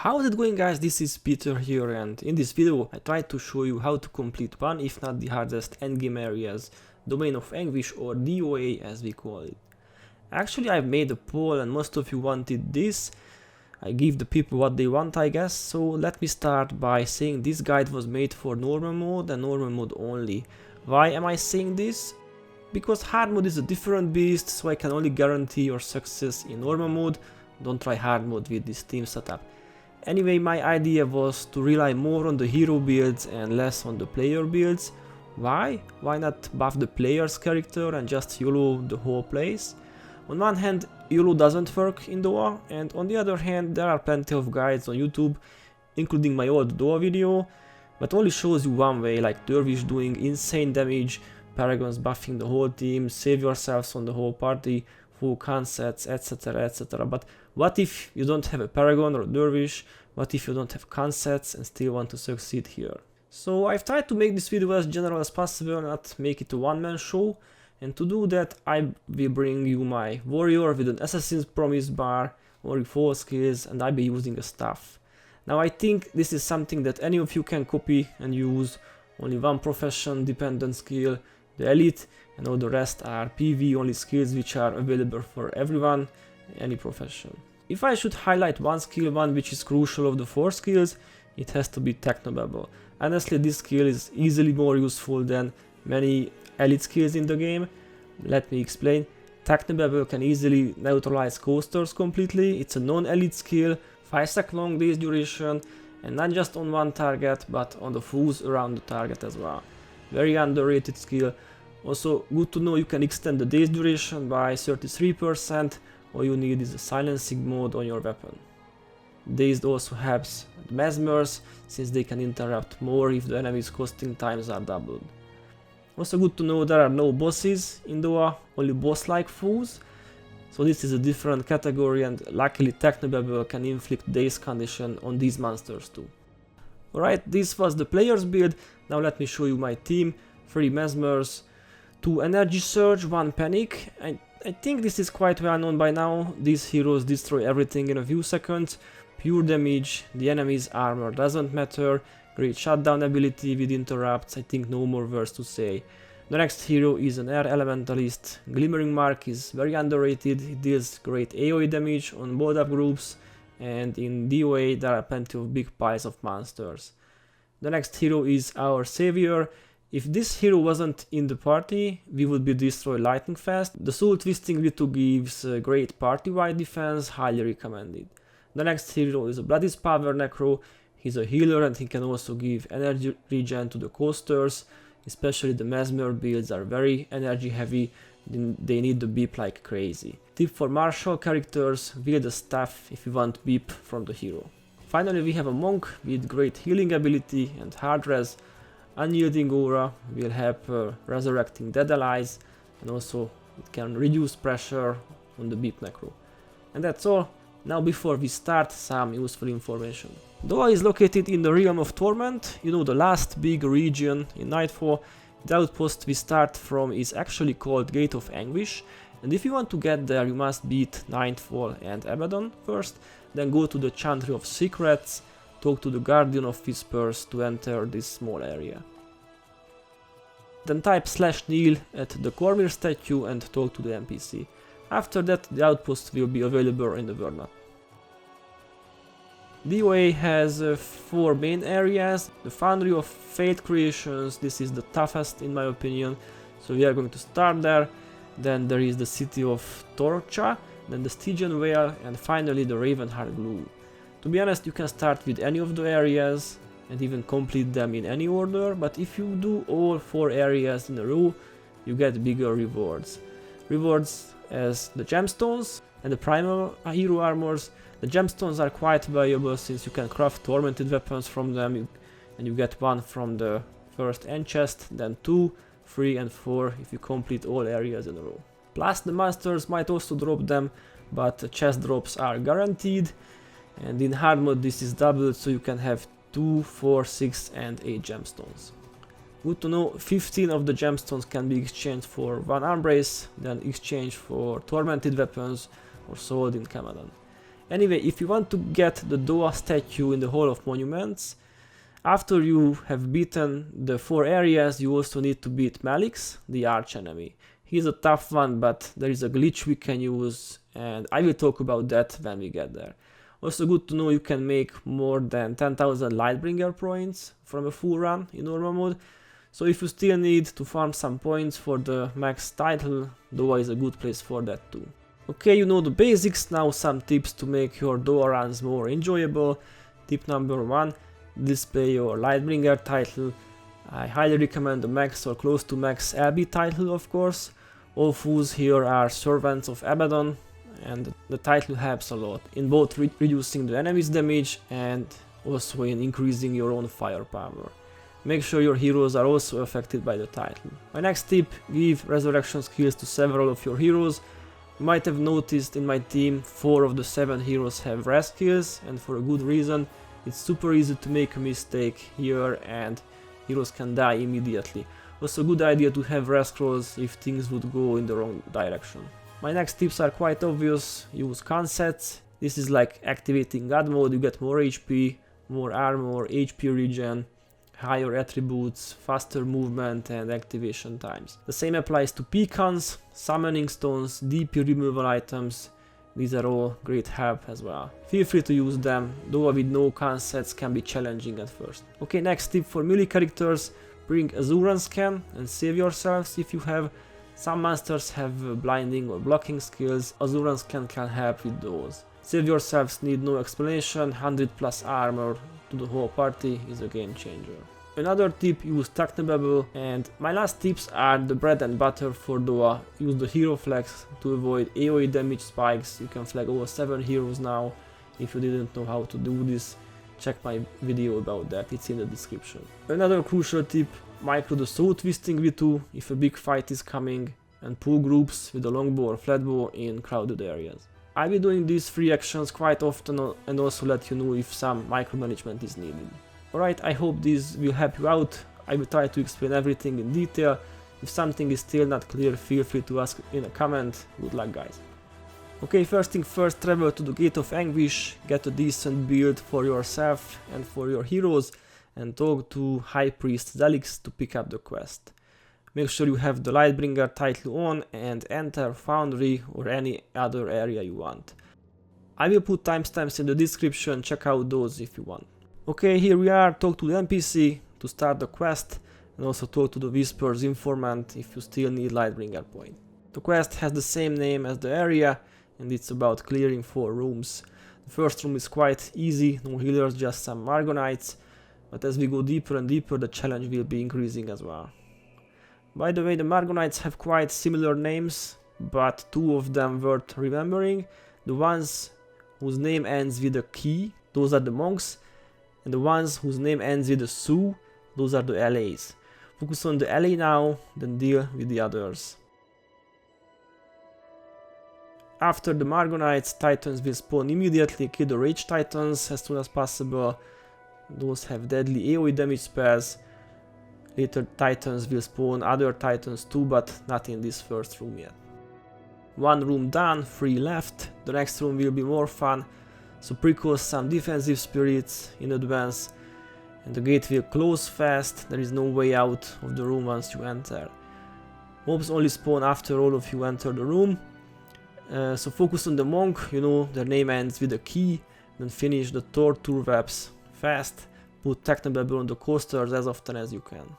How's it going, guys? This is Peter here, and in this video I tried to show you how to complete one if not the hardest endgame areas, Domain of Anguish, or DOA as we call it. Actually, I've made a poll and most of you wanted this. I give the people what they want, I guess, so let me start by saying this guide was made for normal mode and normal mode only. Why am I saying this? Because hard mode is a different beast, so I can only guarantee your success in normal mode. Don't try hard mode with this team setup. Anyway, my idea was to rely more on the hero builds and less on the player builds. Why? Why not buff the player's character and just YOLO the whole place? On one hand, YOLO doesn't work in DOA, and on the other hand, there are plenty of guides on YouTube, including my old DOA video, but only shows you one way, like Dervish doing insane damage, Paragons buffing the whole team, save yourselves on the whole party, full concepts, etc, etc. But what if you don't have a Paragon or a Dervish? What if you don't have concepts and still want to succeed here? So I've tried to make this video as general as possible, not make it a one-man show, and to do that I will bring you my warrior with an assassin's promise bar, only 4 skills, and I'll be using a staff. Now I think this is something that any of you can copy and use, only one profession dependent skill, the elite, and all the rest are PV only skills which are available for everyone, any profession. If I should highlight one skill which is crucial of the 4 skills, it has to be Technobabble. Honestly, this skill is easily more useful than many elite skills in the game. Let me explain. Technobabble can easily neutralize coasters completely. It's a non-elite skill, 5-sec long days duration, and not just on one target but on the fools around the target as well. Very underrated skill. Also good to know you can extend the days duration by 33%, all you need is a silencing mode on your weapon. Dazed also helps the mesmers, since they can interrupt more if the enemy's costing times are doubled. Also good to know there are no bosses in DOA, only boss-like fools, so this is a different category, and luckily Technobabble can inflict daze condition on these monsters too. Alright, this was the player's build. Now let me show you my team. 3 mesmers, 2 energy surge, 1 panic. I think this is quite well known by now. These heroes destroy everything in a few seconds. Pure damage, the enemy's armor doesn't matter. Great shutdown ability with interrupts, I think no more words to say. The next hero is an air elementalist. Glimmering Mark is very underrated, it deals great AoE damage on board up groups, and in DOA there are plenty of big piles of monsters. The next hero is our savior. If this hero wasn't in the party, we would be destroyed lightning fast. The soul twisting ritu gives great party-wide defense, highly recommended. The next hero is a Bloody Power necro. He's a healer and he can also give energy regen to the coasters, especially the mesmer builds are very energy heavy, they need the beep like crazy. Tip for martial characters, wield a staff if you want beep from the hero. Finally we have a monk with great healing ability and hard res. Unyielding aura will help resurrecting dead allies, and also it can reduce pressure on the beep necro. And that's all. Now before we start, some useful information. DOA is located in the realm of Torment, you know, the last big region in Nightfall. The outpost we start from is actually called Gate of Anguish, and if you want to get there you must beat Nightfall and Abaddon first, then go to the Chantry of Secrets, talk to the Guardian of Whispers to enter this small area. Then type /kneel at the Cormyr statue and talk to the NPC. After that the outpost will be available in the world map. DOA has 4 main areas. The Foundry of Fate creations, this is the toughest in my opinion, so we are going to start there. Then there is the city of Torc'qua, then the Stygian Veil, and finally the Ravenheart Gloom. To be honest, you can start with any of the areas and even complete them in any order, but if you do all 4 areas in a row, you get bigger rewards. Rewards as the gemstones and the primal hero armors. The gemstones are quite valuable since you can craft tormented weapons from them, and you get 1 from the first end chest, then 2, 3 and 4 if you complete all areas in a row. Plus the monsters might also drop them, but chest drops are guaranteed, and in hard mode this is doubled, so you can have 2, 4, 6 and 8 gemstones. Good to know, 15 of the gemstones can be exchanged for 1 arm brace, then exchanged for tormented weapons or sword in Camadan. Anyway, if you want to get the Doa statue in the Hall of Monuments, after you have beaten the 4 areas, you also need to beat Mallyx, the arch enemy. He's a tough one, but there is a glitch we can use, and I will talk about that when we get there. Also good to know you can make more than 10,000 Lightbringer points from a full run in normal mode, so if you still need to farm some points for the max title, Doa is a good place for that too. Okay, you know the basics, now some tips to make your Doa runs more enjoyable. Tip number 1, display your Lightbringer title. I highly recommend the max or close to max LB title, of course. All fools here are servants of Abaddon, and the title helps a lot in both reducing the enemy's damage and also in increasing your own firepower. Make sure your heroes are also affected by the title. My next tip, give resurrection skills to several of your heroes. You might have noticed in my team 4 of the 7 heroes have res skills, and for a good reason. It's super easy to make a mistake here and heroes can die immediately. Also good idea to have res scrolls if things would go in the wrong direction. My next tips are quite obvious. Use consets. This is like activating God mode. You get more HP, more armor, HP regen, higher attributes, faster movement and activation times. The same applies to pecans, summoning stones, DP removal items. These are all great help as well. Feel free to use them, though with no consets can be challenging at first. Okay, next tip for melee characters, bring Azurans scan and save yourselves if you have. Some monsters have blinding or blocking skills, Azurans scan can help with those. Save yourselves need no explanation, 100 plus armor to the whole party is a game changer. Another tip, use Technobabble, and my last tips are the bread and butter for Doa. Use the hero flags to avoid AoE damage spikes. You can flag over 7 heroes now. If you didn't know how to do this, check my video about that, it's in the description. Another crucial tip, micro the soul twisting ritu if a big fight is coming, and pull groups with a longbow or flatbow in crowded areas. I'll be doing these 3 actions quite often and also let you know if some micromanagement is needed. Alright, I hope this will help you out. I will try to explain everything in detail. If something is still not clear, feel free to ask in a comment. Good luck, guys. Okay, first thing first, travel to the Gate of Anguish, get a decent build for yourself and for your heroes, and talk to High Priest Zelix to pick up the quest. Make sure you have the Lightbringer title on and enter Foundry or any other area you want. I will put timestamps in the description, check out those if you want. Okay, here we are, talk to the NPC to start the quest, and also talk to the Whisper's informant if you still need Lightbringer point. The quest has the same name as the area, and it's about clearing 4 rooms. The first room is quite easy, no healers, just some Margonites, but as we go deeper and deeper the challenge will be increasing as well. By the way, the Margonites have quite similar names, but 2 of them worth remembering. The ones whose name ends with a key, those are the monks, and the ones whose name ends with a su, those are the LAs. Focus on the LA now, then deal with the others. After the Margonites, Titans will spawn immediately, kill the Rage Titans as soon as possible. Those have deadly AoE damage spells. Later Titans will spawn other Titans too, but not in this first room yet. 1 room done, 3 left. The next room will be more fun, so precall some defensive spirits in advance. And the gate will close fast, there is no way out of the room once you enter. Mobs only spawn after all of you enter the room. So focus on the monk, you know, their name ends with a key. Then finish the torture webs fast. Put Technobabble on the coasters as often as you can.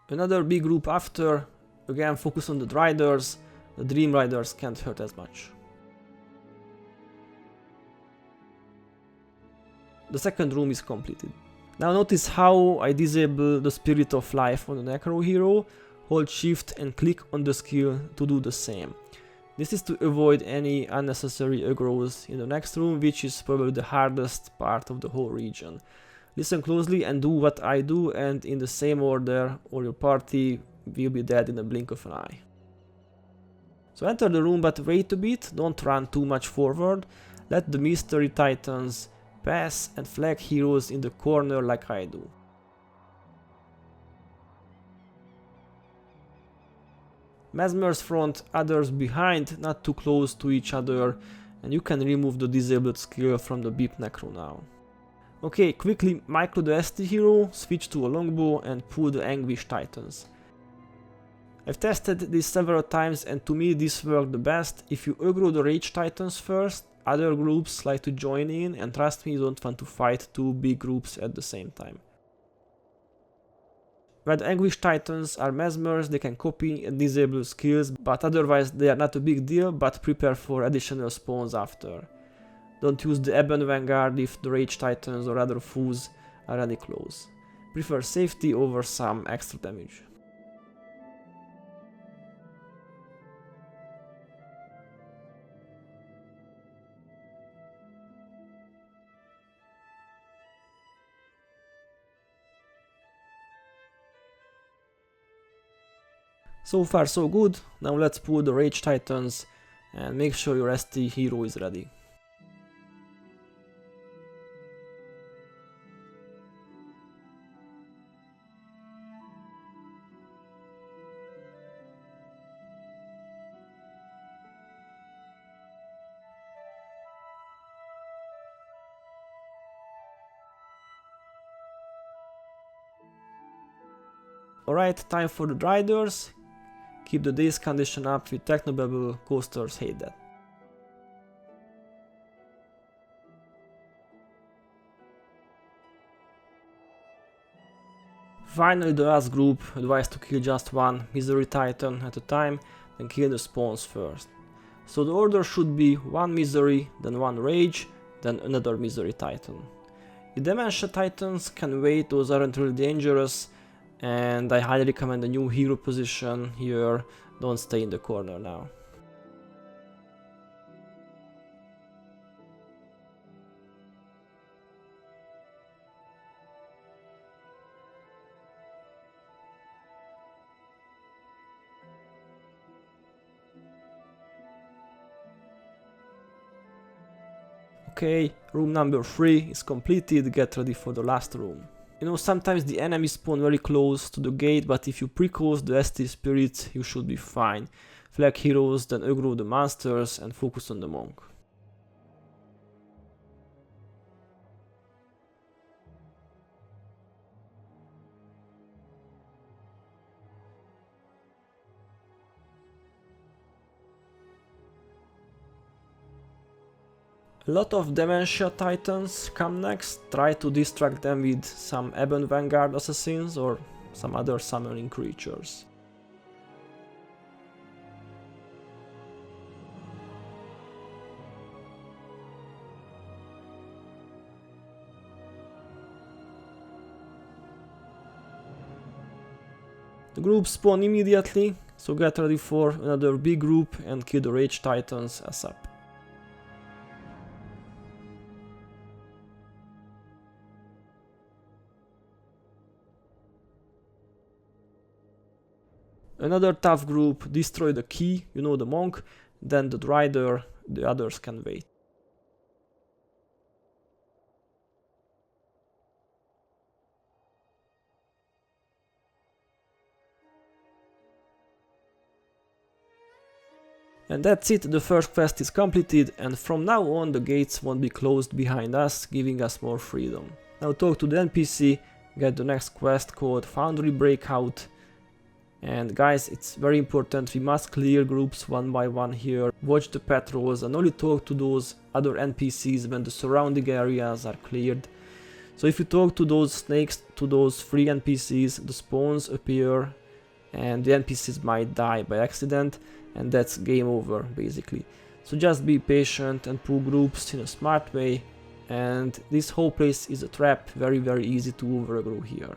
Another big group after, again focus on the Riders. The Dream Riders can't hurt as much. The second room is completed. Now notice how I disable the Spirit of Life on the Necro hero. Hold shift and click on the skill to do the same. This is to avoid any unnecessary aggros in the next room, which is probably the hardest part of the whole region. Listen closely and do what I do, and in the same order, or your party will be dead in a blink of an eye. So enter the room, but wait a bit, don't run too much forward. Let the Mystery Titans pass and flag heroes in the corner like I do. Mesmer's front, others behind, not too close to each other, and you can remove the disabled skill from the Beep Necro now. Okay, quickly micro the ST hero, switch to a longbow and pull the Anguish Titans. I've tested this several times and to me this worked the best. If you aggro the Rage Titans first, other groups like to join in, and trust me, you don't want to fight two big groups at the same time. When the Anguish Titans are Mesmers, they can copy and disable skills, but otherwise they are not a big deal, but prepare for additional spawns after. Don't use the Ebon Vanguard if the Rage Titans or other foes are really close. Prefer safety over some extra damage. So far so good, now let's pull the Rage Titans and make sure your ST hero is ready. Alright, time for the Riders. Keep the daze condition up with Technobabble, coasters hate that. Finally the last group advised to kill just one Misery Titan at a time, then kill the spawns first. So the order should be one Misery, then one Rage, then another Misery Titan. The Dementia Titans can wait, those aren't really dangerous, and I highly recommend a new hero position here, don't stay in the corner now. Okay, room number 3 is completed, get ready for the last room. You know, sometimes the enemies spawn very close to the gate, but if you pre-close the ST spirits, you should be fine. Flag heroes, then aggro the monsters and focus on the monk. A lot of Dementia Titans come next, try to distract them with some Ebon Vanguard assassins or some other summoning creatures. The groups spawn immediately, so get ready for another big group and kill the Rage Titans ASAP. Another tough group, destroy the key, you know, the monk, then the rider, the others can wait. And that's it, the first quest is completed, and from now on the gates won't be closed behind us, giving us more freedom. Now talk to the NPC, get the next quest called Foundry Breakout. And guys, it's very important, we must clear groups one by one here, watch the patrols and only talk to those other NPCs when the surrounding areas are cleared. So if you talk to those snakes, to those free NPCs, the spawns appear and the NPCs might die by accident, and that's game over basically. So just be patient and pull groups in a smart way, and this whole place is a trap, very easy to overaggro here.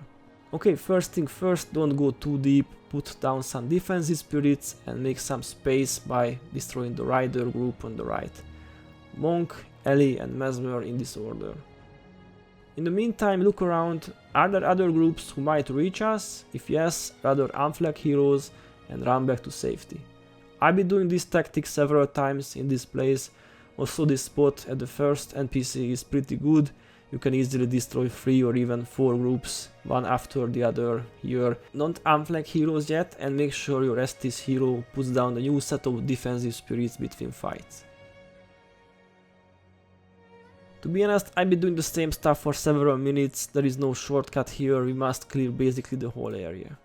Okay, first thing first, don't go too deep, put down some defensive spirits and make some space by destroying the rider group on the right. Monk, Ellie and Mesmer in this order. In the meantime, look around, are there other groups who might reach us? If yes, rather unflag heroes and run back to safety. I've been doing this tactic several times in this place, also this spot at the first NPC is pretty good, You can easily destroy 3 or even 4 groups, one after the other here. Don't unflag heroes yet, and make sure your Estes hero puts down a new set of defensive spirits between fights. To be honest, I've been doing the same stuff for several minutes. There is no shortcut here, we must clear basically the whole area.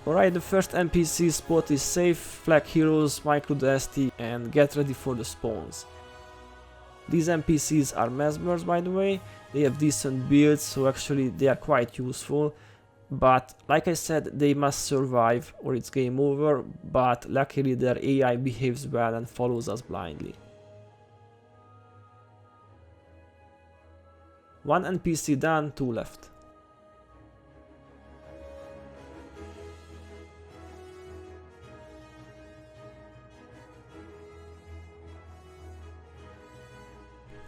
Alright, the first NPC spot is safe, flag heroes, micro the ST and get ready for the spawns. These NPCs are mesmers, by the way. They have decent builds, so actually they are quite useful. But like I said, they must survive or it's game over, but luckily their AI behaves well and follows us blindly. One NPC done, 2 left.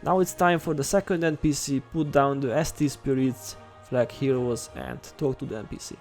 Now it's time for the second NPC, put down the ST spirits, flag heroes and talk to the NPC.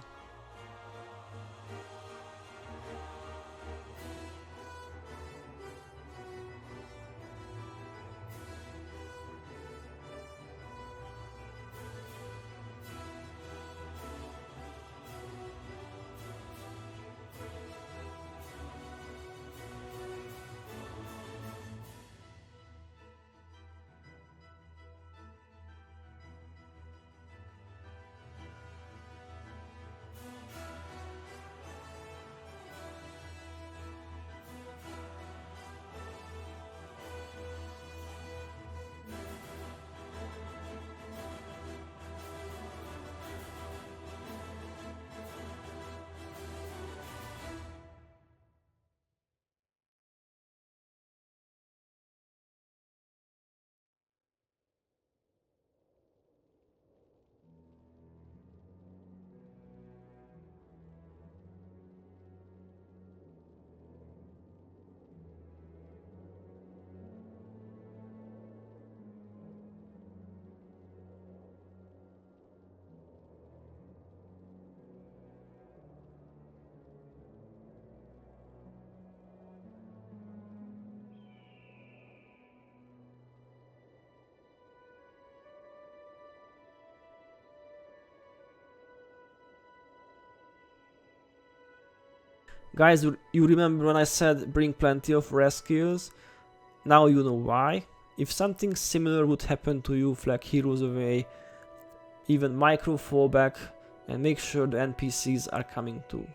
Guys, you remember when I said bring plenty of rare skills? Now you know why. If something similar would happen to you, flag heroes away, even micro fallback, and make sure the NPCs are coming too.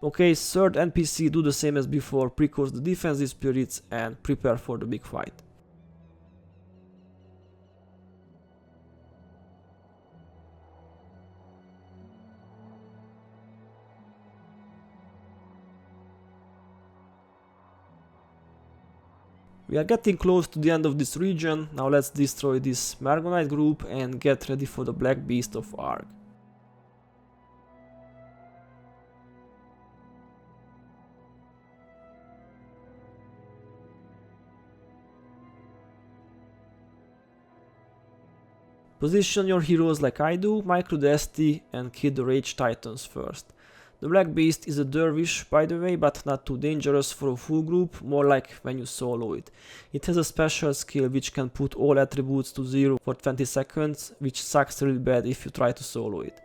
Okay, third NPC, do the same as before, precause the defensive spirits and prepare for the big fight. We are getting close to the end of this region. Now let's destroy this Margonite group and get ready for the Black Beast of Arrgh. Position your heroes like I do, micro the ST and kill the Rage Titans first. The Black Beast is a dervish by the way, but not too dangerous for a full group, more like when you solo it. It has a special skill which can put all attributes to 0 for 20 seconds, which sucks really bad if you try to solo it.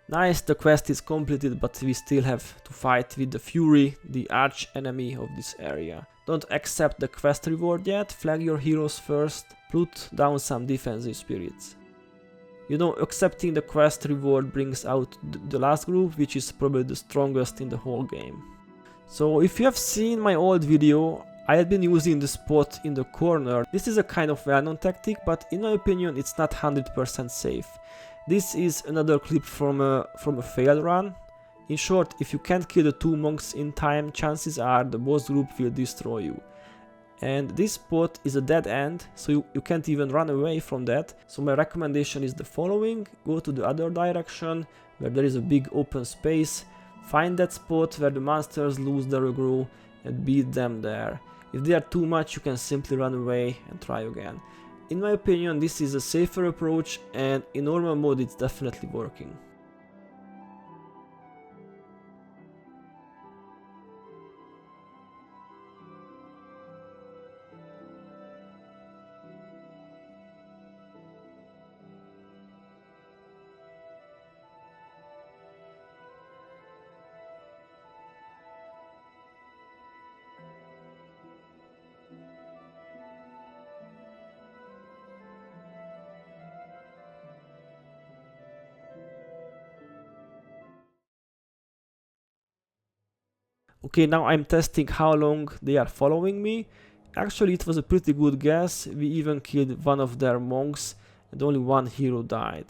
Nice, the quest is completed, but we still have to fight with the Fury, the arch enemy of this area. Don't accept the quest reward yet, flag your heroes first, put down some defensive spirits. You know, accepting the quest reward brings out the last group, which is probably the strongest in the whole game. So if you have seen my old video, I had been using the spot in the corner. This is a kind of well-known tactic, but in my opinion it's not 100% safe. This is another clip from a failed run. In short, if you can't kill the two monks in time, chances are the boss group will destroy you. And this spot is a dead end, so you can't even run away from that. So my recommendation is the following: go to the other direction, where there is a big open space, find that spot where the monsters lose their aggro and beat them there. If they are too much, you can simply run away and try again. In my opinion, this is a safer approach, and in normal mode it's definitely working. Okay, now I'm testing how long they are following me. Actually, it was a pretty good guess. We even killed one of their monks and only one hero died.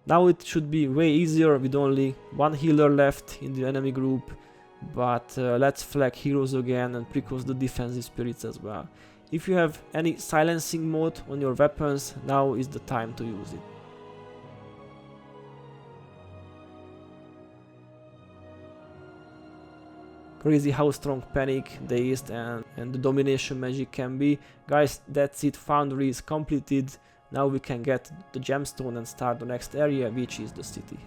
Now it should be way easier with only one healer left in the enemy group, but let's flag heroes again and precause the defensive spirits as well. If you have any silencing mode on your weapons, now is the time to use it. Crazy how strong Panic, Dazed and the Domination magic can be. Guys, that's it, Foundry is completed. Now we can get the gemstone and start the next area, which is the city.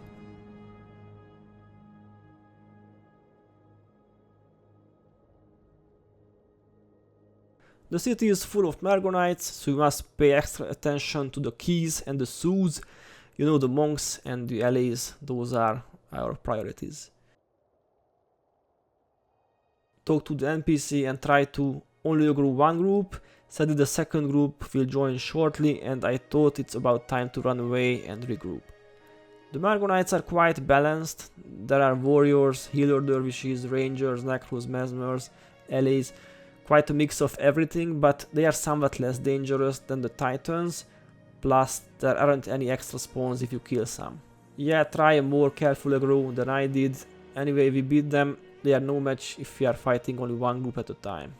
The city is full of Mergonites, so you must pay extra attention to the keys and the sous. You know, the monks and the allies, those are our priorities. Talk to the NPC and try to only aggro one group. Sadly, the second group will join shortly, and I thought it's about time to run away and regroup. The Mergonites are quite balanced. There are warriors, healer dervishes, rangers, necros, mesmers, allies, quite a mix of everything, but they are somewhat less dangerous than the Titans, plus there aren't any extra spawns if you kill some. Yeah, try a more careful aggro than I did. Anyway, we beat them. They are no match if we are fighting only one group at a time.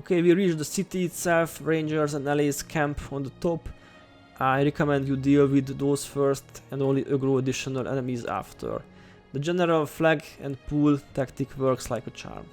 Okay, we reached the city itself. Rangers and allies camp on the top. I recommend you deal with those first and only aggro additional enemies after. The general flag and pull tactic works like a charm.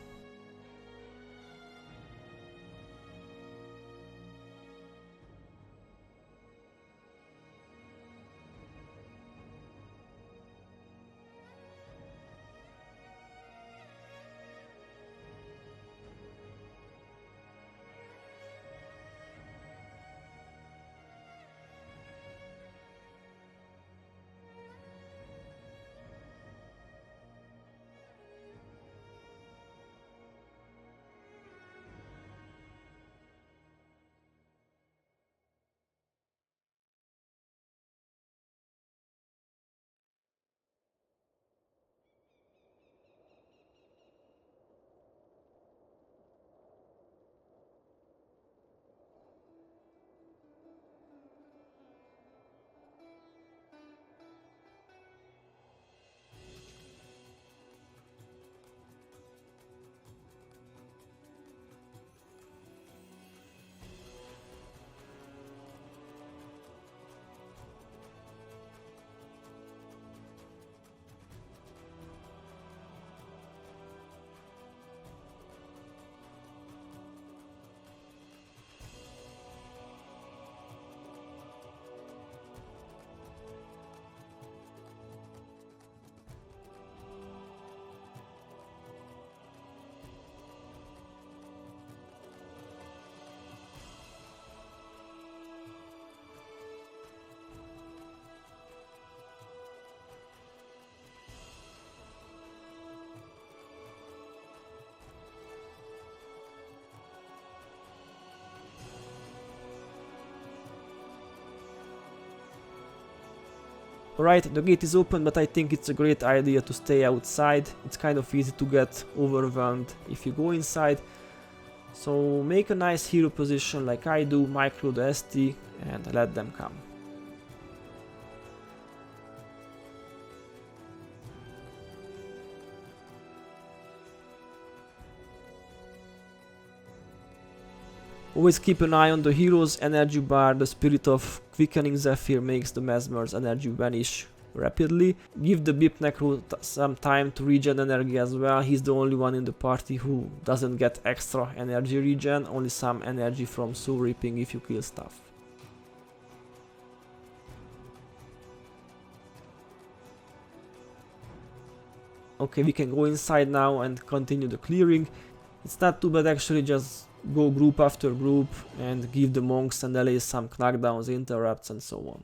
Alright, the gate is open, but I think it's a great idea to stay outside. It's kind of easy to get overwhelmed if you go inside. So make a nice hero position like I do, micro the ST and let them come. Always keep an eye on the hero's energy bar. The spirit of quickening Zephyr makes the mesmer's energy vanish rapidly. Give the Bip Necro some time to regen energy as well. He's the only one in the party who doesn't get extra energy regen, only some energy from soul reaping if you kill stuff. Okay, we can go inside now and continue the clearing. It's not too bad actually, just go group after group and give the monks and allies some knockdowns, interrupts and so on.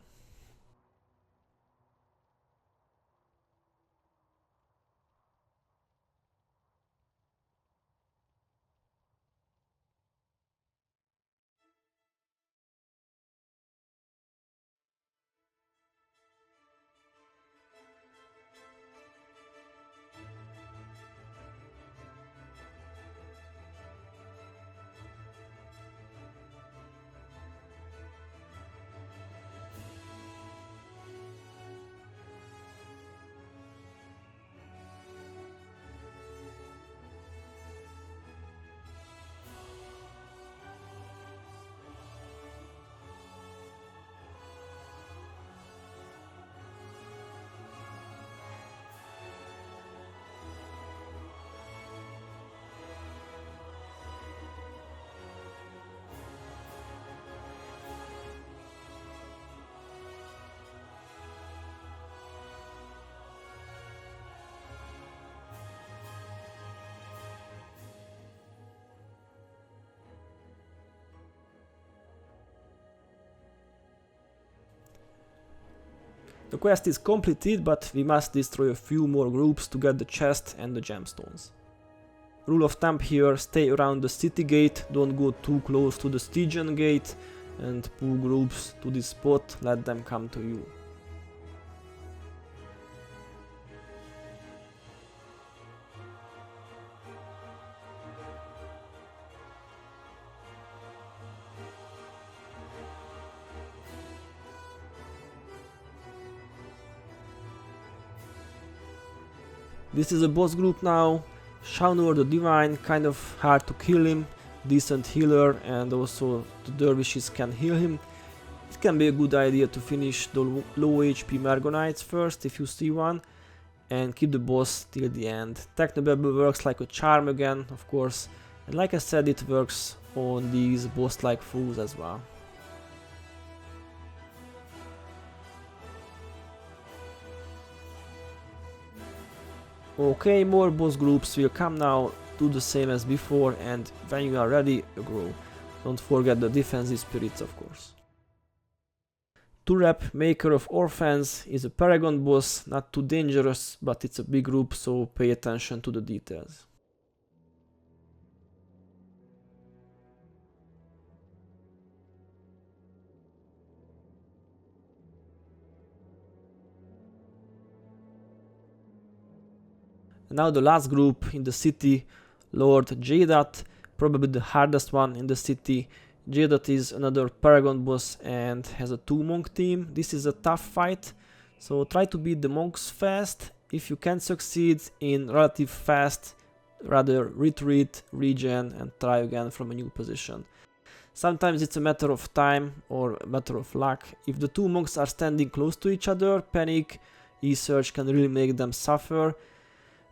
The quest is completed, but we must destroy a few more groups to get the chest and the gemstones. Rule of thumb here, stay around the city gate, don't go too close to the Stygian gate, and pull groups to this spot, let them come to you. This is a boss group now. Shaunur the Divine, kind of hard to kill him, decent healer, and also the dervishes can heal him. It can be a good idea to finish the low HP Mergonites first if you see one, and keep the boss till the end. Technobabble works like a charm again, of course, and like I said, it works on these boss-like foes as well. Okay, more boss groups will come now, do the same as before, and when you are ready, aggro. Don't forget the defensive spirits, of course. Turep, Maker of Orphans, is a Paragon boss, not too dangerous, but it's a big group, so pay attention to the details. And now the last group in the city, Lord Jadoth, probably the hardest one in the city. Jadoth is another Paragon boss and has a 2 monk team. This is a tough fight, so try to beat the monks fast. If you can succeed in relative fast, rather retreat, regen, and try again from a new position. Sometimes it's a matter of time or a matter of luck. If the 2 monks are standing close to each other, panic, E-Surge can really make them suffer.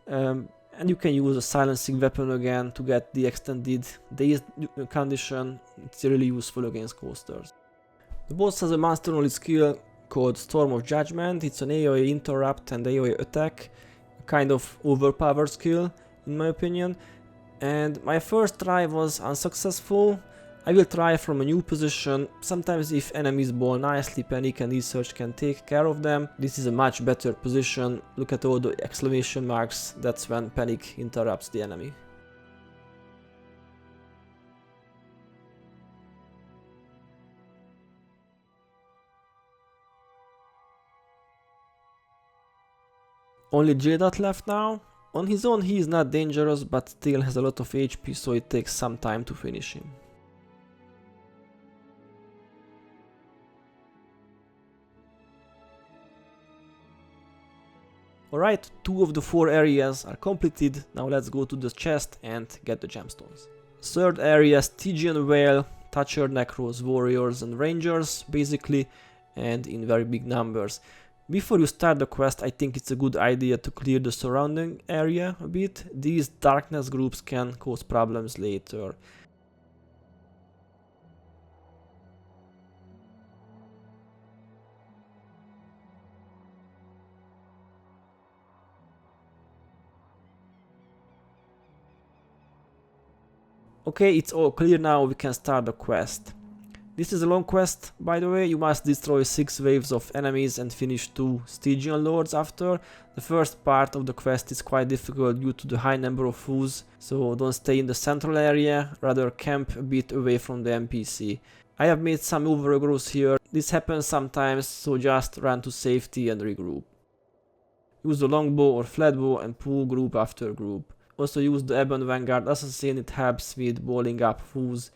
And you can use a silencing weapon again to get the extended dazed condition. It's really useful against coasters. The boss has a monster-only skill called Storm of Judgment. It's an AoE interrupt and AoE attack, a kind of overpowered skill in my opinion. And my first try was unsuccessful. I will try from a new position. Sometimes if enemies ball nicely, panic and E-Surge can take care of them. This is a much better position. Look at all the exclamation marks, that's when panic interrupts the enemy. Only Jadoth left now. On his own he is not dangerous, but still has a lot of HP, so it takes some time to finish him. Alright, 2 of the 4 areas are completed, now let's go to the chest and get the gemstones. Third area, Stygian Veil, Toucher, Necros, Warriors and Rangers, basically, and in very big numbers. Before you start the quest, I think it's a good idea to clear the surrounding area a bit. These darkness groups can cause problems later. Okay, it's all clear now, we can start the quest. This is a long quest, by the way. You must destroy 6 waves of enemies and finish 2 Stygian lords after. The first part of the quest is quite difficult due to the high number of foes, so don't stay in the central area, rather camp a bit away from the NPC. I have made some over-aggro's here. This happens sometimes, so just run to safety and regroup. Use the longbow or flatbow and pull group after group. Also use the Ebon Vanguard Assassin, it helps with balling up foes.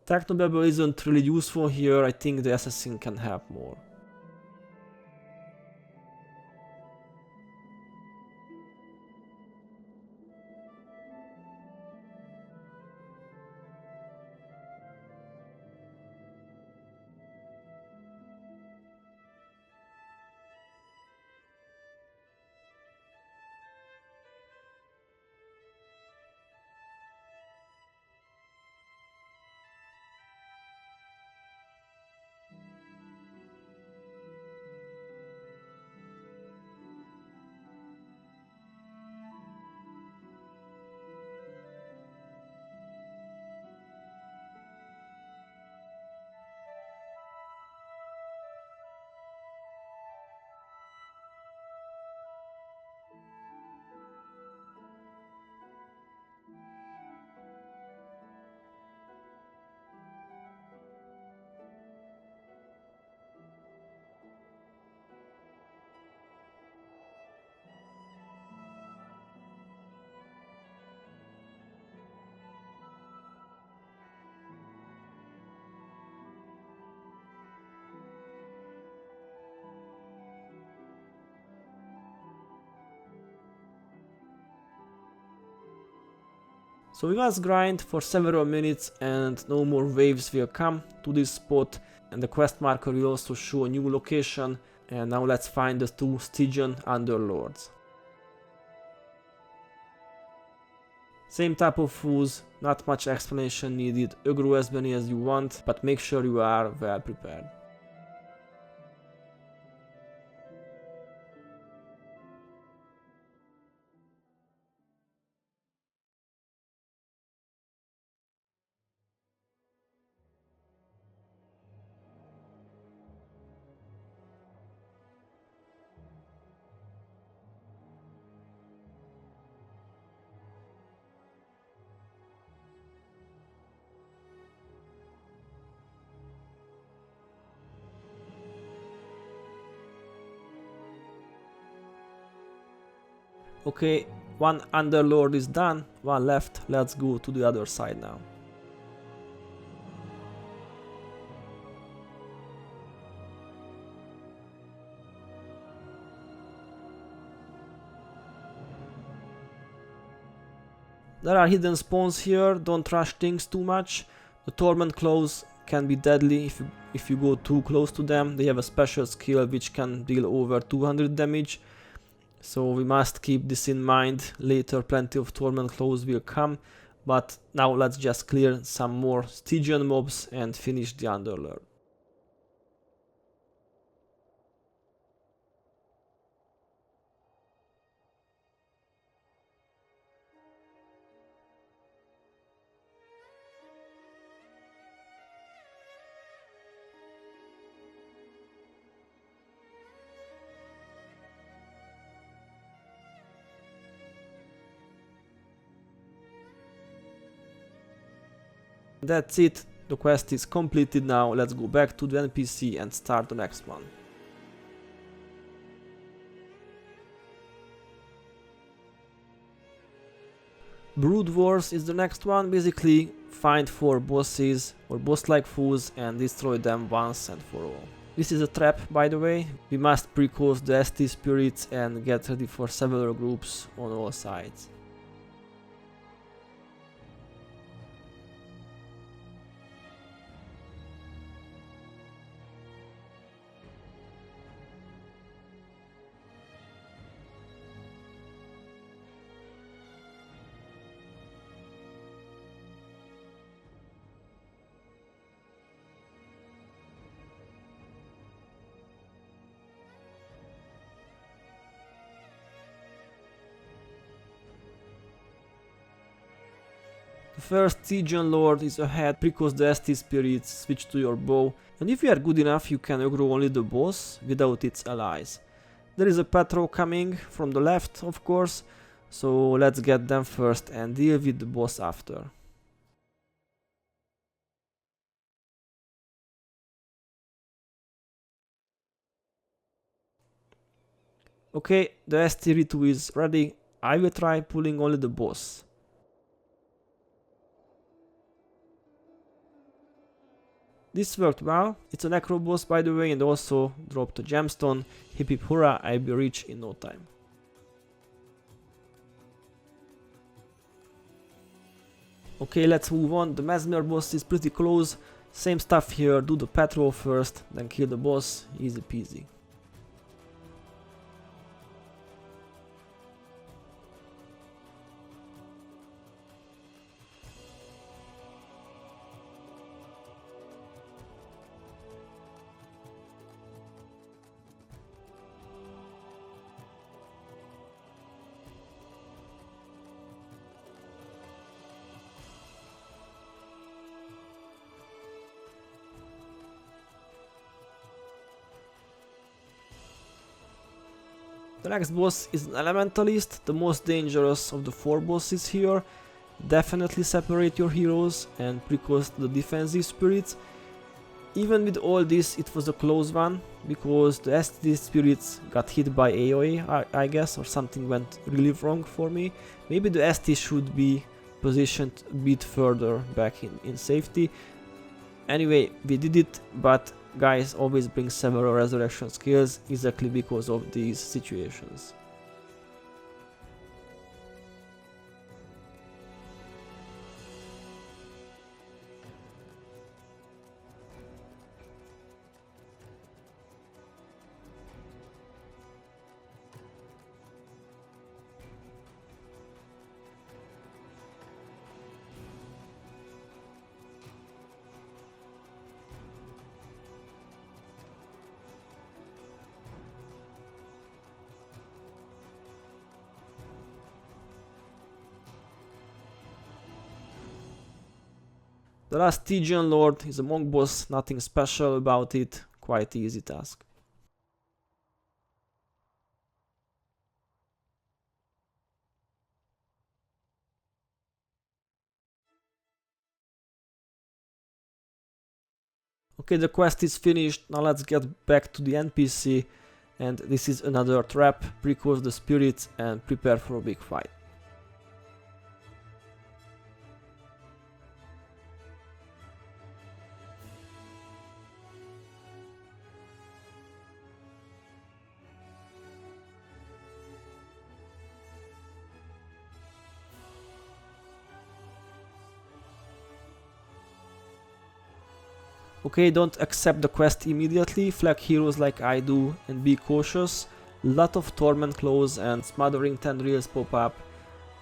Technobabble isn't really useful here, I think the Assassin can help more. So we must grind for several minutes and no more waves will come to this spot, and the quest marker will also show a new location. And now let's find the two Stygian Underlords. Same type of foods, not much explanation needed, aggro as many as you want, but make sure you are well prepared. Okay, one Underlord is done, one left, let's go to the other side now. There are hidden spawns here, don't rush things too much. The Torment Claws can be deadly if you go too close to them. They have a special skill which can deal over 200 damage. So we must keep this in mind. Later plenty of Torment Claws will come. But now let's just clear some more Stygian mobs and finish the Underlord. That's it, the quest is completed now, let's go back to the NPC and start the next one. Brood Wars is the next one. Basically find 4 bosses or boss-like foes and destroy them once and for all. This is a trap, by the way. We must precause the ST spirits and get ready for several groups on all sides. The first Stygian Lord is ahead, precause the ST spirits, switch to your bow, and if you are good enough you can aggro only the boss without its allies. There is a patrol coming from the left, of course, so let's get them first and deal with the boss after. Okay, the ST ritu is ready. I will try pulling only the boss. This worked well. It's a necro boss, by the way, and also dropped a gemstone. Hip hip hurrah, I'll be rich in no time. Okay, let's move on. The Mesmer boss is pretty close. Same stuff here, do the patrol first, then kill the boss, easy peasy. The next boss is an Elementalist, the most dangerous of the 4 bosses here. Definitely separate your heroes and precause the defensive spirits. Even with all this, it was a close one, because the ST spirits got hit by AoE, I guess, or something went really wrong for me. Maybe the ST should be positioned a bit further back in safety. Anyway, we did it, but guys always bring several resurrection skills exactly because of these situations. The last Stygian Lord is a monk boss, nothing special about it, quite easy task. Okay, the quest is finished, now let's get back to the NPC, and this is another trap, precause the spirits and prepare for a big fight. Okay, don't accept the quest immediately, flag heroes like I do and be cautious. Lot of torment claws and smothering tendrils pop up,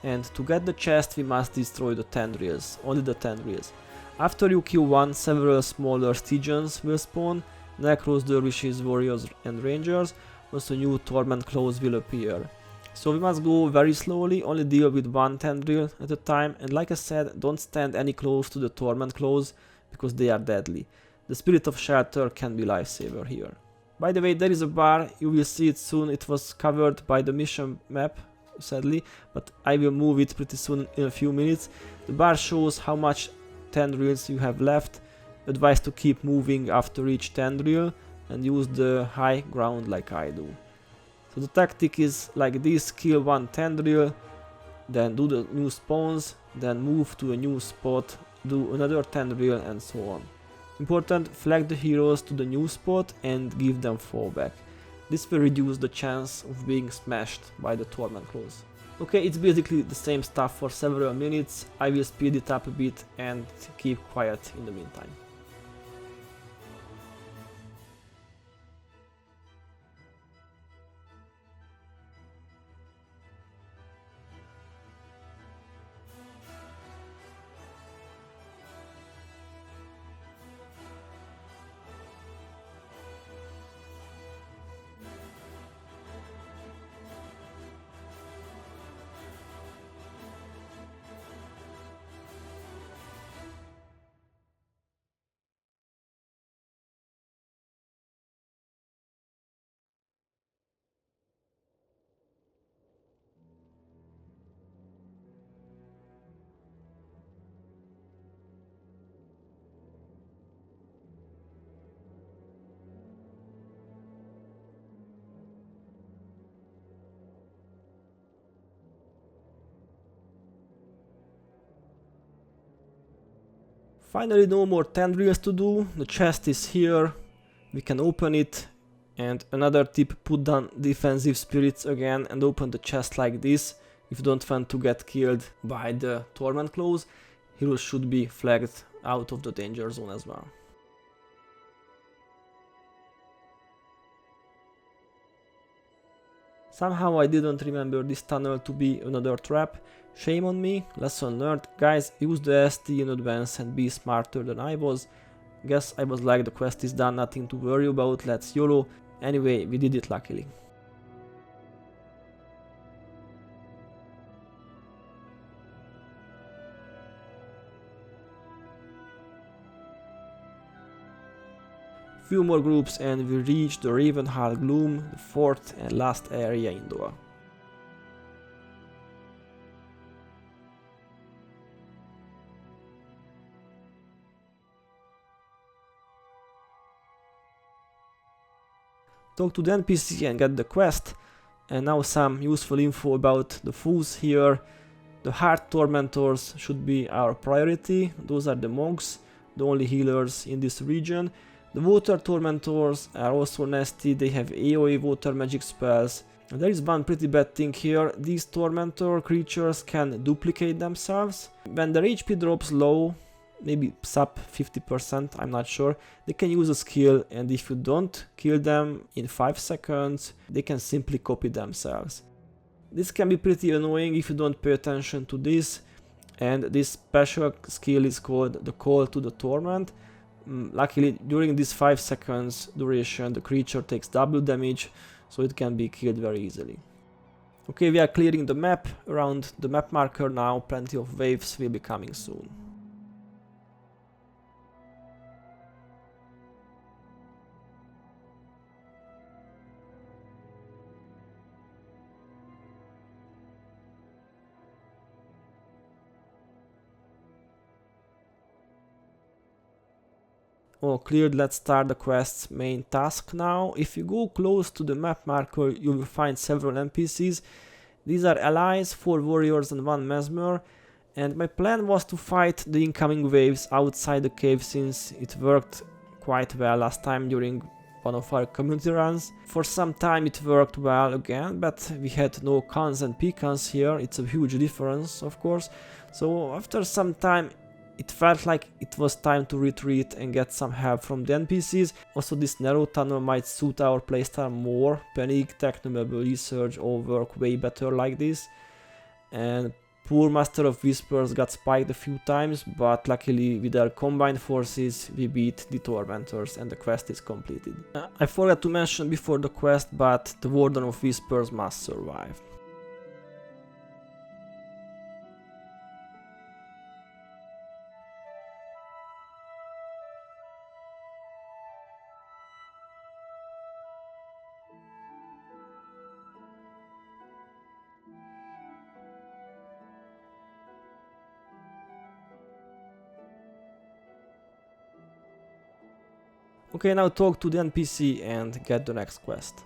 and to get the chest we must destroy the tendrils, only the tendrils. After you kill one, several smaller Stygians will spawn, necros, dervishes, warriors and rangers, also new torment claws will appear. So we must go very slowly, only deal with one tendril at a time, and like I said, don't stand any close to the torment claws because they are deadly. The Spirit of Shelter can be lifesaver here. By the way, there is a bar, you will see it soon, it was covered by the mission map, sadly, but I will move it pretty soon in a few minutes. The bar shows how much tendrils you have left, advised to keep moving after each tendril and use the high ground like I do. So the tactic is like this, kill one tendril, then do the new spawns, then move to a new spot, do another tendril and so on. Important, flag the heroes to the new spot and give them fallback. This will reduce the chance of being smashed by the torment claws. Okay, it's basically the same stuff for several minutes, I will speed it up a bit and keep quiet in the meantime. Finally, no more tendrils to do, the chest is here, we can open it, and another tip, put down defensive spirits again and open the chest like this. If you don't want to get killed by the torment claws, heroes should be flagged out of the danger zone as well. Somehow I didn't remember this tunnel to be another trap. Shame on me, lesson learned. Guys, use the ST in advance and be smarter than I was. Guess I was like, the quest is done, nothing to worry about, let's YOLO. Anyway, we did it luckily. Few more groups and we reach the Ravenheart Gloom, the fourth and last area in Doha. Talk to the NPC and get the quest, and now some useful info about the fools here. The Heart Tormentors should be our priority, those are the monks, the only healers in this region. The Water Tormentors are also nasty, they have AoE water magic spells. And there is one pretty bad thing here, these Tormentor creatures can duplicate themselves. When their HP drops low, maybe sub 50%, I'm not sure, they can use a skill, and if you don't kill them in 5 seconds, they can simply copy themselves. This can be pretty annoying if you don't pay attention to this, and this special skill is called the Call to the Torment. Luckily, during this 5 seconds duration, the creature takes double damage, so it can be killed very easily. Okay, we are clearing the map. Around the map marker now, plenty of waves will be coming soon. All cleared, let's start the quest's main task now. If you go close to the map marker, you will find several NPCs. These are allies, 4 warriors and 1 mesmer. And my plan was to fight the incoming waves outside the cave, since it worked quite well last time during one of our community runs. For some time it worked well again, but we had no cons and pecans here. It's a huge difference, of course. So after some time it felt like it was time to retreat and get some help from the NPCs. Also, this narrow tunnel might suit our playstyle more. Panic, Technomable, Research all work way better like this. And poor Master of Whispers got spiked a few times, but luckily with our combined forces we beat the Tormentors and the quest is completed. I forgot to mention before the quest, but the Warden of Whispers must survive. Okay, now talk to the NPC and get the next quest.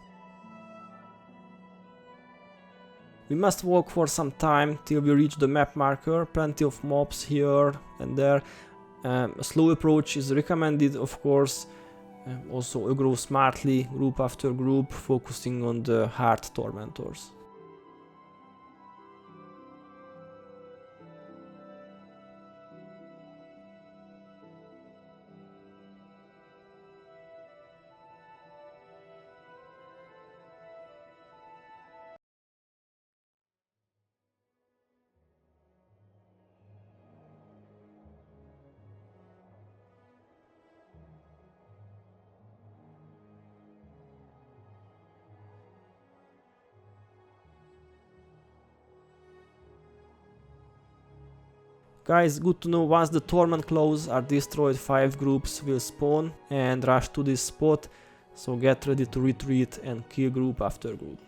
We must walk for some time till we reach the map marker. Plenty of mobs here and there. A slow approach is recommended, of course. Also aggro smartly, group after group, focusing on the hard tormentors. Guys, good to know, once the torment claws are destroyed, 5 groups will spawn and rush to this spot, so get ready to retreat and kill group after group.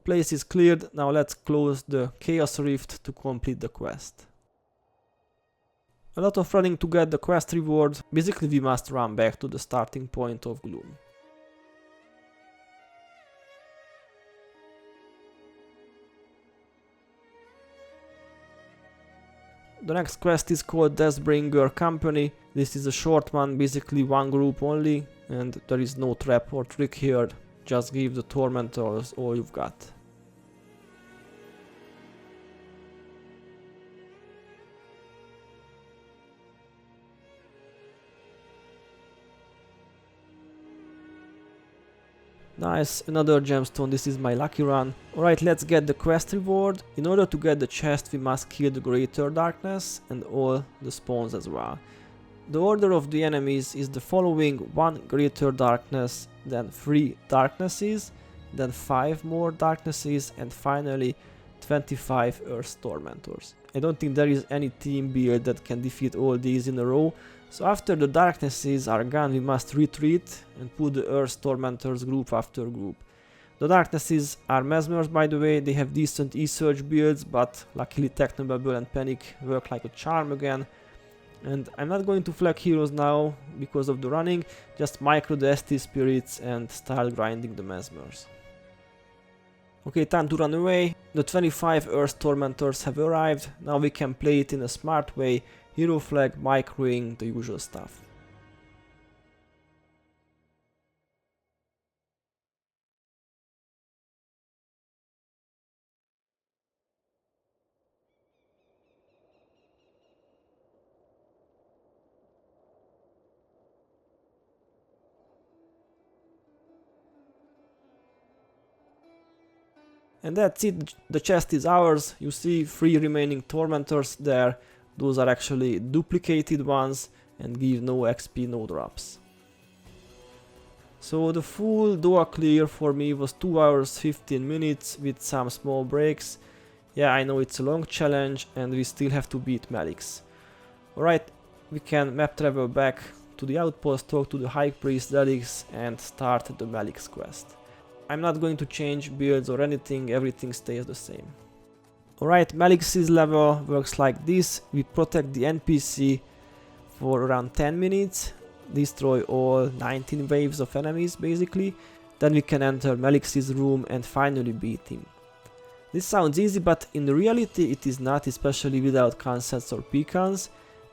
Place is cleared, now let's close the Chaos Rift to complete the quest. A lot of running to get the quest reward. Basically we must run back to the starting point of Gloom. The next quest is called Deathbringer Company. This is a short one, basically 1 group only, and there is no trap or trick here. Just give the tormentors all you've got. Nice, another gemstone, this is my lucky run. Alright, let's get the quest reward. In order to get the chest we must kill the Greater Darkness and all the spawns as well. The order of the enemies is the following: 1 Greater Darkness, then 3 Darknesses, then 5 more Darknesses, and finally 25 Earth Tormentors. I don't think there is any team build that can defeat all these in a row, so after the Darknesses are gone we must retreat and put the Earth Tormentors group after group. The Darknesses are mesmers, by the way. They have decent E-Surge builds, but luckily Technobabble and Panic work like a charm again. And I'm not going to flag heroes now because of the running, just micro the ST spirits and style grinding the mesmers. Okay, time to run away. The 25 Earth Tormentors have arrived, now we can play it in a smart way, hero flag, microing, the usual stuff. And that's it, the chest is ours. You see 3 remaining tormentors there. Those are actually duplicated ones and give no XP, no drops. So the full door clear for me was 2 hours 15 minutes with some small breaks. Yeah, I know it's a long challenge and we still have to beat Mallyx. Alright, we can map travel back to the outpost, talk to the High Priest Delix and start the Mallyx quest. I'm not going to change builds or anything, everything stays the same. Alright, Mallyx's level works like this. We protect the NPC for around 10 minutes, destroy all 19 waves of enemies basically, then we can enter Mallyx's room and finally beat him. This sounds easy, but in reality it is not, especially without concepts or pecans,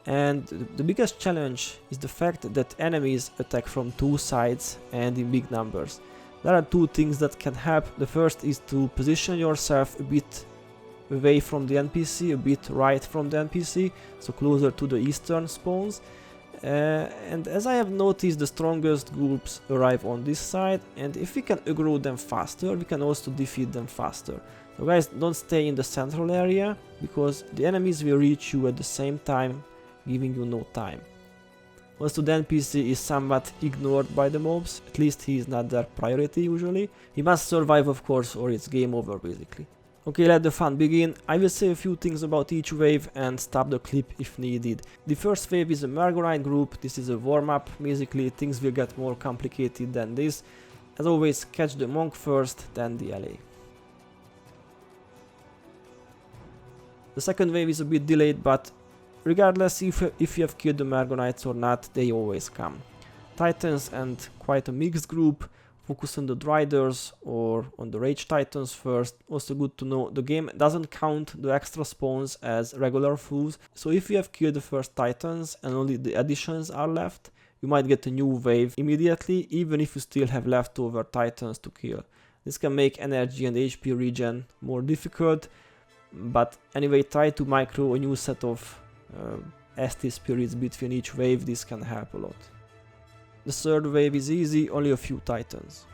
and the biggest challenge is the fact that enemies attack from 2 sides and in big numbers. There are 2 things that can help. The first is to position yourself a bit away from the NPC, a bit right from the NPC, so closer to the eastern spawns. And as I have noticed, the strongest groups arrive on this side, and if we can aggro them faster, we can also defeat them faster. So guys, don't stay in the central area, because the enemies will reach you at the same time, giving you no time. Also, the NPC is somewhat ignored by the mobs, at least he is not their priority usually. He must survive, of course, or it's game over basically. Okay, let the fun begin. I will say a few things about each wave and stop the clip if needed. The first wave is a Arrgh group. This is a warm-up. Basically, things will get more complicated than this. As always, catch the monk first, then the LA. The second wave is a bit delayed, but regardless if you have killed the Arrgh or not, they always come. Titans and quite a mixed group. Focus on the Driders or on the Rage Titans first. Also good to know, the game doesn't count the extra spawns as regular fools, so if you have killed the first Titans and only the additions are left, you might get a new wave immediately, even if you still have leftover Titans to kill. This can make energy and HP regen more difficult, but anyway, try to micro a new set of ST spirits between each wave. This can help a lot. The third wave is easy, only a few Titans.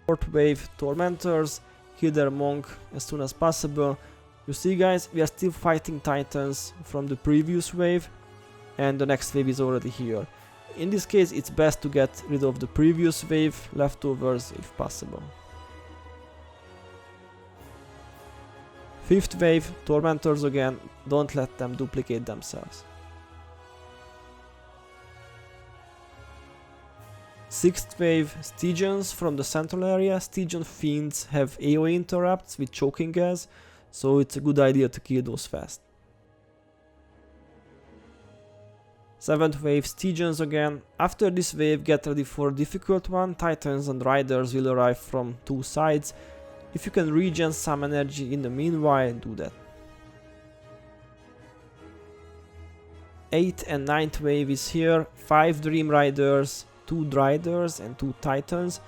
Fourth wave, Tormentors. Kill their monk as soon as possible. You see guys, we are still fighting Titans from the previous wave, and the next wave is already here. In this case, it's best to get rid of the previous wave leftovers if possible. Fifth wave, Tormentors again, don't let them duplicate themselves. Sixth wave, Stygians from the central area. Stygian fiends have AoE interrupts with choking gas, so it's a good idea to kill those fast. Seventh wave, Stygians again. After this wave, get ready for a difficult one. Titans and Riders will arrive from 2 sides. If you can regen some energy in the meanwhile, do that. 8th and 9th wave is here. 5 Dream Riders, 2 Driders and 2 Titans.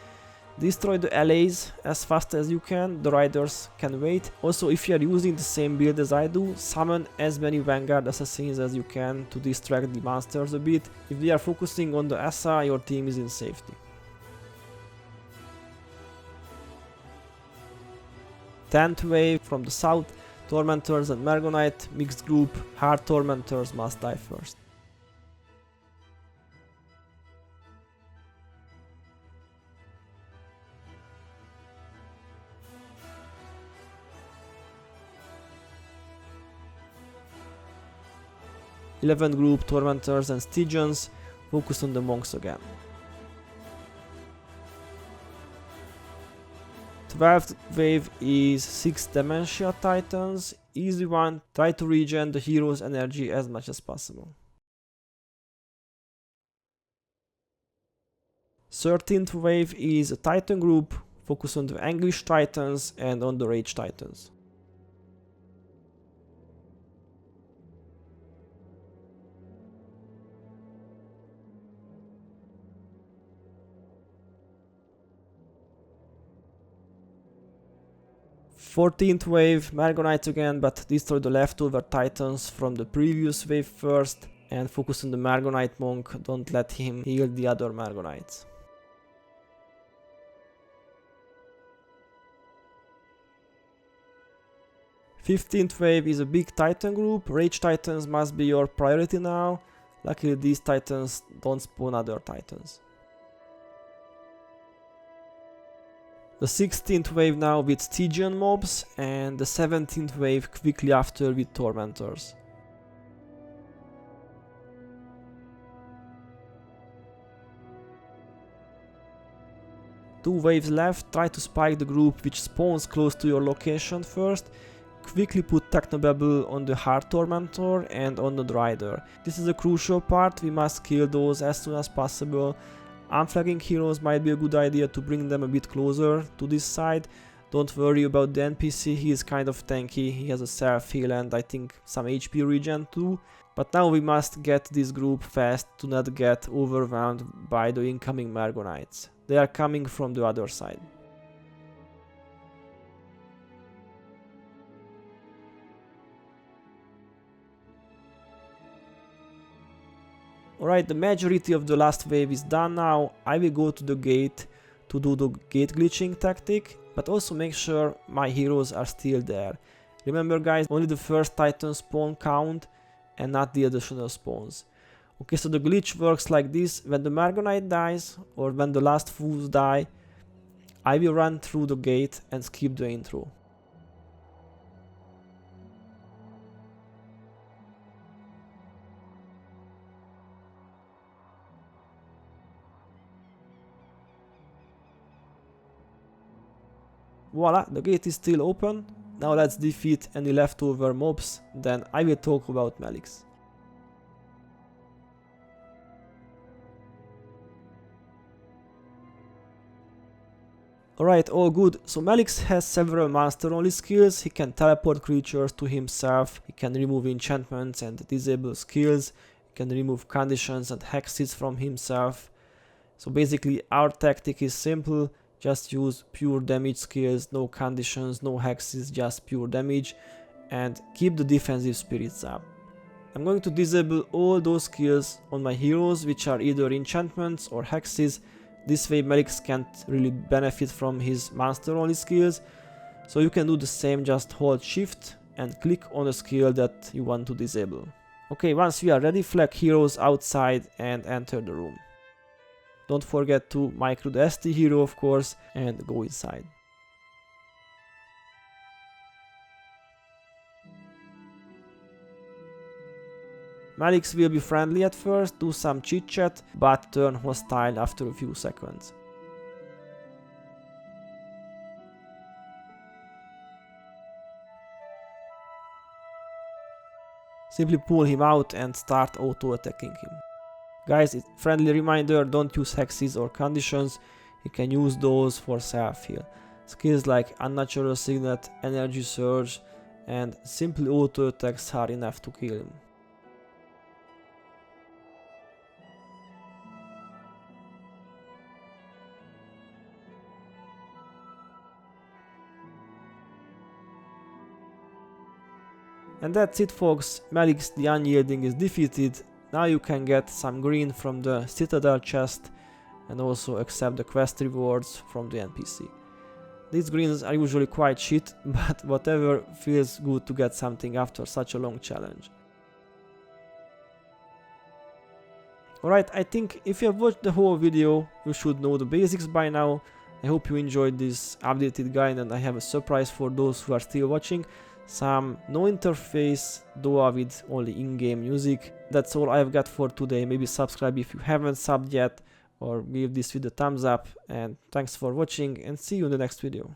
Destroy the LAs as fast as you can, the Riders can wait. Also, if you are using the same build as I do, summon as many Vanguard Assassins as you can to distract the monsters a bit. If they are focusing on the Assa, your team is in safety. 10th wave from the south, Tormentors and Arrgh mixed group. Hard Tormentors must die first. Eleventh group, Tormentors and Stygians, focus on the monks again. 12th wave is 6 Dementia Titans, easy one, try to regen the hero's energy as much as possible. 13th wave is a Titan group, focus on the Anguish Titans and on the Rage Titans. Fourteenth wave, Arrgh again, but destroy the leftover Titans from the previous wave first. and focus on the Margonite monk, don't let him heal the other Margonites. Fifteenth wave is a big Titan group. Rage Titans must be your priority now. Luckily these Titans don't spawn other Titans. The 16th wave now with Stygian mobs, and the 17th wave quickly after with Tormentors. Two waves left. Try to spike the group which spawns close to your location first. Quickly put Technobabble on the Heart Tormentor and on the Drider. This is a crucial part, we must kill those as soon as possible. Unflagging heroes might be a good idea to bring them a bit closer to this side. Don't worry about the NPC, he is kind of tanky, he has a self-heal and I think some HP regen too. But now we must get this group fast to not get overwhelmed by the incoming Margonites. They are coming from the other side. Alright, the majority of the last wave is done now. I will go to the gate to do the gate glitching tactic, but also make sure my heroes are still there. Remember guys, only the first Titan spawn count and not the additional spawns. Okay, so the glitch works like this: when the Margonite dies or when the last fools die, I will run through the gate and skip the intro. Voila, the gate is still open. Now let's defeat any leftover mobs, then I will talk about Mallyx. Alright, all good. So Mallyx has several monster only skills. He can teleport creatures to himself, he can remove enchantments and disable skills, he can remove conditions and hexes from himself. So basically our tactic is simple. Just use pure damage skills, no conditions, no hexes, just pure damage, and keep the defensive spirits up. I'm going to disable all those skills on my heroes which are either enchantments or hexes. This way Mallyx can't really benefit from his monster only skills, so you can do the same, just hold shift and click on a skill that you want to disable. Okay, once we are ready, flag heroes outside and enter the room. Don't forget to micro the ST hero of course and go inside. Mallyx will be friendly at first, do some chit chat, but turn hostile after a few seconds. Simply pull him out and start auto attacking him. Guys, friendly reminder, don't use hexes or conditions, you can use those for self-heal. Skills like Unnatural Signet, Energy Surge and simply auto attacks are enough to kill him. And that's it folks, Mallyx the Unyielding is defeated. Now you can get some green from the Citadel chest and also accept the quest rewards from the NPC. These greens are usually quite shit, but whatever, feels good to get something after such a long challenge. Alright, I think if you have watched the whole video, you should know the basics by now. I hope you enjoyed this updated guide, and I have a surprise for those who are still watching. Some no interface DOA with only in-game music. That's all I've got for today. Maybe subscribe if you haven't subbed yet, or give this video a thumbs up, and thanks for watching and see you in the next video.